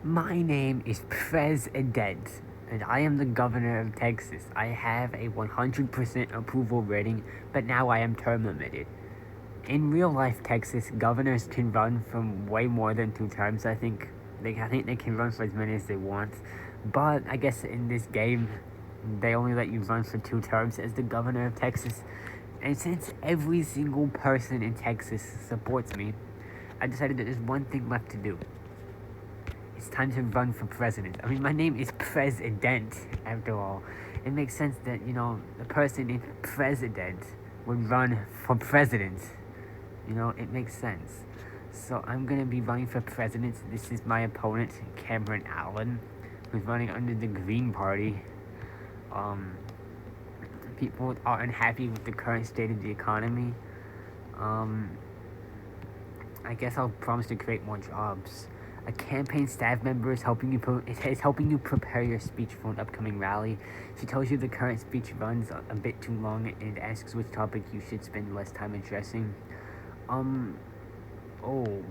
My name is President, and I am the governor of Texas. I have a 100% approval rating, but now I am term limited. In real life Texas, governors can run from way more than 2 terms. I think they can run for as many as they want. But I guess in this game, they only let you run for 2 terms as the governor of Texas. And since every single person in Texas supports me, I decided that there's one thing left to do. It's time to run for president. I mean, my name is President, after all. It makes sense that, the person in president would run for president. It makes sense. So I'm gonna be running for president. This is my opponent, Cameron Allen, who's running under the Green Party. Um, People are unhappy with the current state of the economy. Um, I guess I'll promise to create more jobs. A campaign staff member is helping you prepare your speech for an upcoming rally. She tells you the current speech runs a bit too long and asks which topic you should spend less time addressing. Um, oh,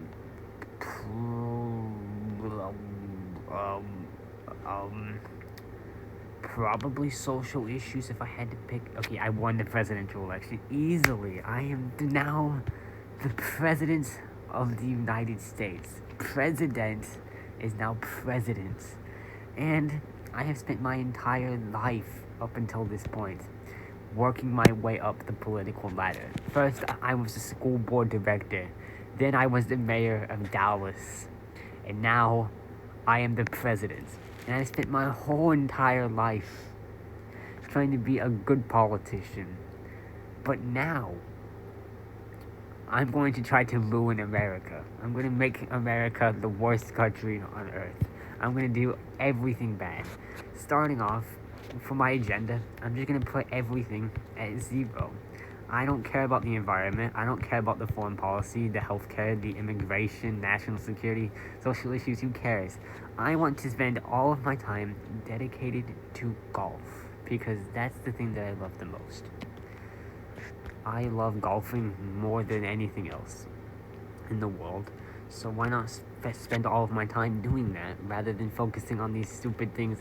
um, um, probably social issues if I had to pick. Okay, I won the presidential election easily. I am now the president of the United States. President is now president. And I have spent my entire life up until this point working my way up the political ladder. First, I was the school board director. Then I was the mayor of Dallas. And now I am the president. And I spent my whole entire life trying to be a good politician. But now, I'm going to try to ruin America. I'm going to make America the worst country on earth. I'm going to do everything bad. Starting off, for my agenda, I'm just going to put everything at 0. I don't care about the environment. I don't care about the foreign policy, the healthcare, the immigration, national security, social issues. Who cares? I want to spend all of my time dedicated to golf because that's the thing that I love the most. I love golfing more than anything else in the world. So why not spend all of my time doing that rather than focusing on these stupid things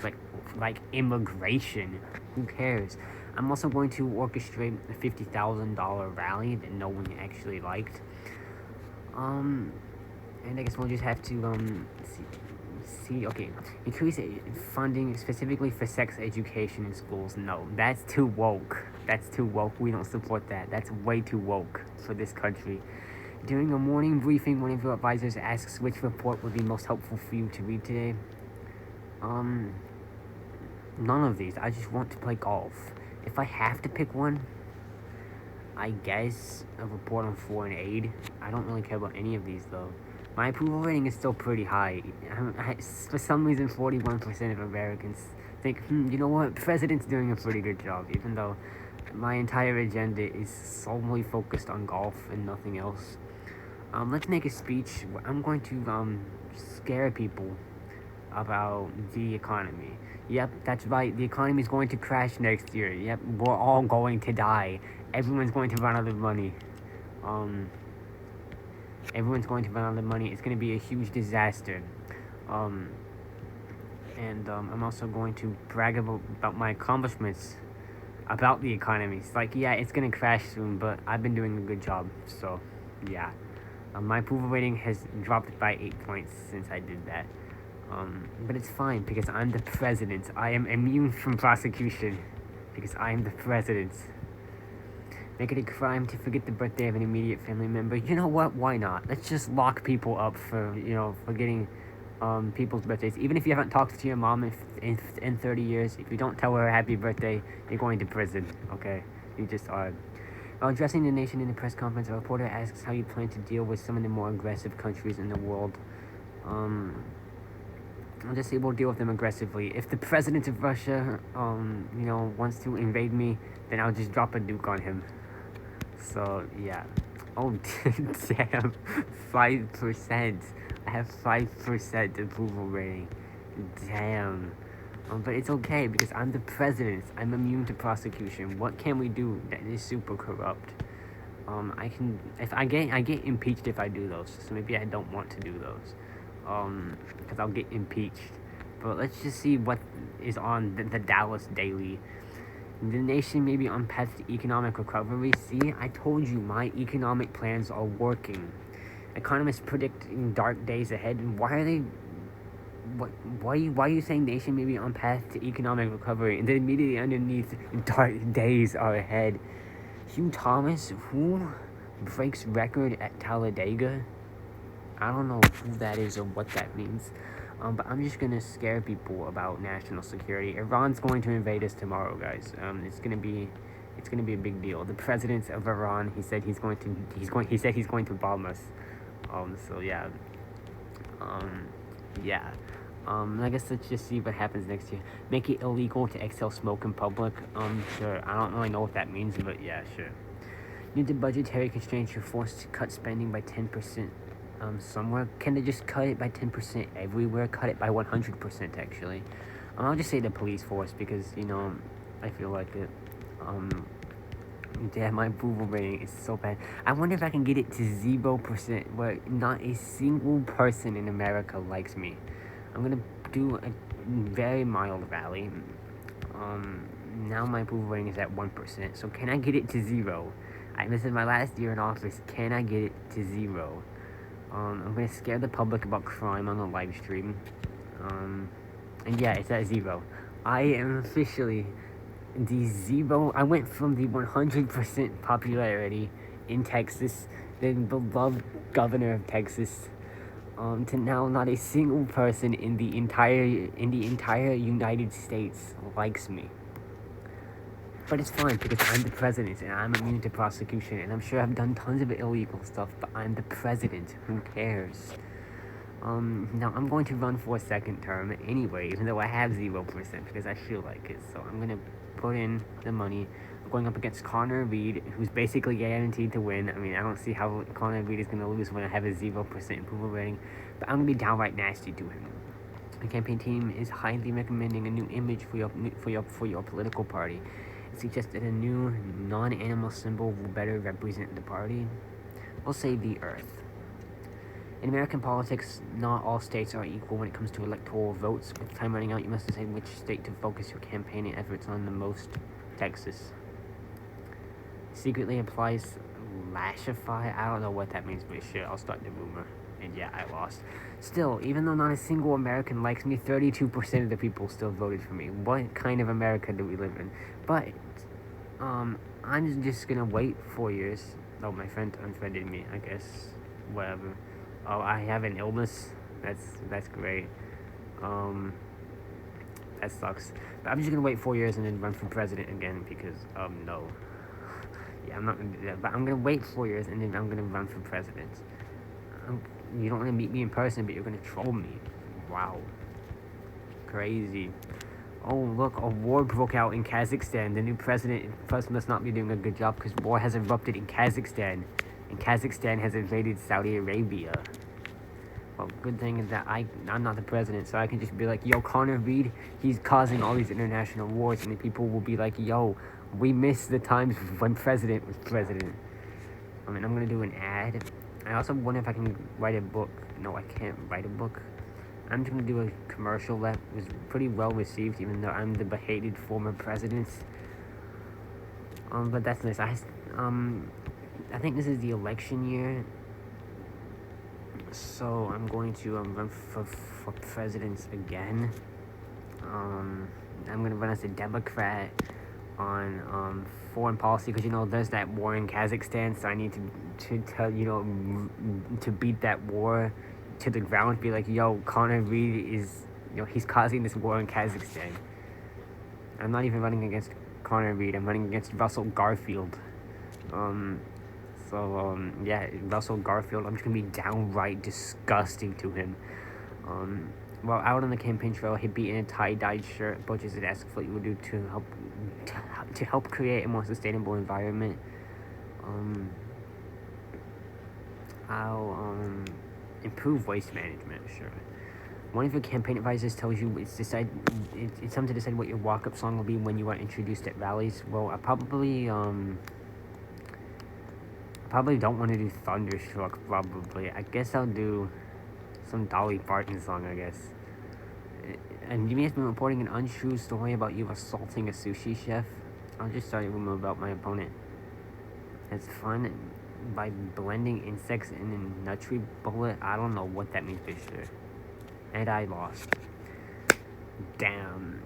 like immigration? Who cares? I'm also going to orchestrate a $50,000 rally that no one actually liked. And I guess we'll just have to okay, increase funding specifically for sex education in schools. No, that's too woke. That's too woke. We don't support that. That's way too woke for this country. During a morning briefing, one of your advisors asks which report would be most helpful for you to read today. None of these. I just want to play golf. If I have to pick one, I guess a report on foreign aid. I don't really care about any of these though. My approval rating is still pretty high. For some reason, 41% of Americans think, you know what, President's doing a pretty good job, even though my entire agenda is solely focused on golf and nothing else. Let's make a speech. I'm going to scare people about the economy. Yep, that's right. The economy is going to crash next year. Yep, we're all going to die. Everyone's going to run out of money. Everyone's going to run out of money. It's going to be a huge disaster. I'm also going to brag about my accomplishments about the economy. It's like, yeah, it's going to crash soon, but I've been doing a good job. So, yeah. My approval rating has dropped by 8 points since I did that. But it's fine because I'm the president. I am immune from prosecution because I am the president. Make it a crime to forget the birthday of an immediate family member. You know what? Why not? Let's just lock people up for forgetting people's birthdays. Even if you haven't talked to your mom in 30 years, if you don't tell her happy birthday, you're going to prison. Okay, you just are. While addressing the nation in a press conference, a reporter asks how you plan to deal with some of the more aggressive countries in the world. I'll just say we'll deal with them aggressively. If the president of Russia, wants to invade me, then I'll just drop a nuke on him. So, yeah. Oh, damn. 5%. I have 5% approval rating. Damn. But it's okay because I'm the president. I'm immune to prosecution. What can we do that is super corrupt? I get impeached if I do those. So maybe I don't want to do those. because I'll get impeached. But let's just see what is on the Dallas Daily. The nation may be on path to economic recovery. See, I told you my economic plans are working. Economists predicting dark days ahead. Why are they? Why are you saying nation may be on path to economic recovery, and then immediately underneath, dark days are ahead? Hugh Thomas, who breaks record at Talladega? I don't know who that is or what that means. But I'm just gonna scare people about national security. Iran's going to invade us tomorrow, guys. It's gonna be a big deal. The president of Iran, he said he's going to bomb us. So yeah. Yeah. I guess let's just see what happens next year. Make it illegal to exhale smoke in public. Sure. I don't really know what that means, but yeah, sure. Due to budgetary constraints, you're forced to cut spending by 10%. Somewhere. Can they just cut it by 10% everywhere? Cut it by 100%, actually. I'll just say the police force because, I feel like it. Yeah, my approval rating is so bad. I wonder if I can get it to 0%, where not a single person in America likes me. I'm gonna do a very mild rally. Now my approval rating is at 1%. So can I get it to 0? This is my last year in office. Can I get it to 0? I'm gonna scare the public about crime on the live stream. And yeah, it's at 0. I am officially the 0. I went from the 100% popularity in Texas, the beloved governor of Texas, to now not a single person in the entire United States likes me. But it's fine because I'm the president and I'm immune to prosecution, and I'm sure I've done tons of illegal stuff, but I'm the president. Who cares? Now I'm going to run for a second term anyway, even though I have 0% because I feel like it. So I'm gonna put in the money. I'm going up against Connor Reed, who's basically guaranteed to win. I mean, I don't see how Connor Reed is gonna lose when I have a 0% approval rating, but I'm gonna be downright nasty to him. The campaign team is highly recommending a new image for your political party. It suggests that a new non-animal symbol will better represent the party. We'll say the Earth. In American politics, not all states are equal when it comes to electoral votes. With time running out, you must decide which state to focus your campaigning efforts on the most. Texas. Secretly applies Lashify. I don't know what that means, but sure, I'll start the rumor. And yeah, I lost. Still, even though not a single American likes me, 32% of the people still voted for me. What kind of America do we live in? But, I'm just gonna wait 4 years. Oh, my friend unfriended me, I guess. Whatever. Oh, I have an illness. That's great. That sucks. But I'm just gonna wait 4 years and then run for president again because, no. Yeah, I'm not gonna do that. But I'm gonna wait 4 years and then I'm gonna run for president. You don't want to meet me in person, but you're gonna troll me. Wow. Crazy. Oh, look, a war broke out in Kazakhstan. The new president must not be doing a good job because war has erupted in Kazakhstan. And Kazakhstan has invaded Saudi Arabia. Well, good thing is that I'm not the president, so I can just be like, yo, Connor Reed, he's causing all these international wars, and the people will be like, yo, we miss the times when president was president. I mean, I'm gonna do an ad. I also wonder if I can write a book. No, I can't write a book. I'm just gonna do a commercial that was pretty well received, even though I'm the behated former president. But that's nice. I think this is the election year, so I'm going to run for president again. I'm gonna run as a Democrat on foreign policy because there's that war in Kazakhstan, so I need to tell to beat that war to the ground. Be like, yo, Connor Reed is he's causing this war in Kazakhstan. I'm not even running against Connor Reed. I'm running against Russell Garfield. Yeah, Russell Garfield. I'm just gonna be downright disgusting to him. While out on the campaign trail, he'd be in a tie-dyed shirt, Butch's and asked what you would do to help create a more sustainable environment. I'll improve waste management. Sure. One of your campaign advisors tells you it's time to decide what your walk-up song will be when you are introduced at rallies. Well, I probably don't want to do Thunderstruck. Probably, I guess I'll do Some Dolly Parton song, I guess. And Jimmy has been reporting an untrue story about you assaulting a sushi chef. I'll just tell you rumor about my opponent. It's fun by blending insects in a nutri bullet. I don't know what that means for sure. And I lost. Damn.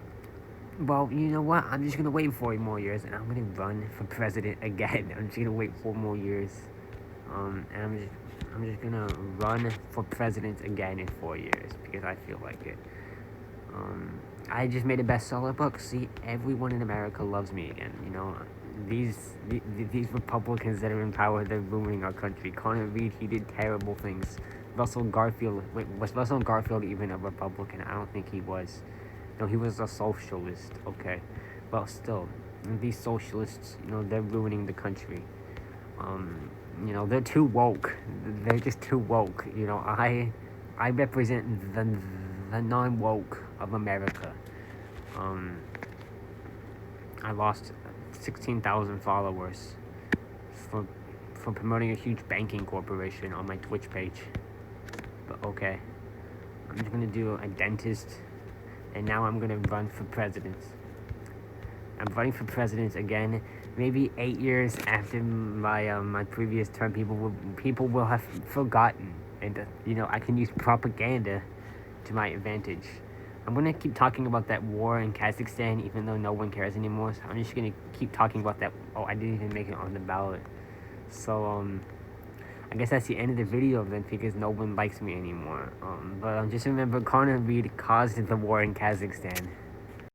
Well, you know what? I'm just gonna wait 4 more years, and I'm gonna run for president again. I'm just gonna wait 4 more years, and I'm just gonna run for president again in 4 years because I feel like it. I just made a bestseller book. See, everyone in America loves me again. You know, these Republicans that are in power, they're ruining our country. Connor Reed, he did terrible things. Russell Garfield, wait, was Russell Garfield even a Republican? I don't think he was. No, he was a socialist. Okay, well, still, these socialists, you know, they're ruining the country. You know, they're too woke. They're just too woke. You know, I represent the non-woke of America. I lost 16,000 followers for promoting a huge banking corporation on my Twitch page. But okay, I'm just gonna do a dentist, and now I'm gonna run for president. I'm running for president again. Maybe 8 years after my previous term, people will have forgotten, and you know, I can use propaganda to my advantage. I'm gonna keep talking about that war in Kazakhstan, even though no one cares anymore. So I'm just gonna keep talking about that. Oh, I didn't even make it on the ballot. So I guess that's the end of the video then, because no one likes me anymore. But just remember, Connor Reed caused the war in Kazakhstan.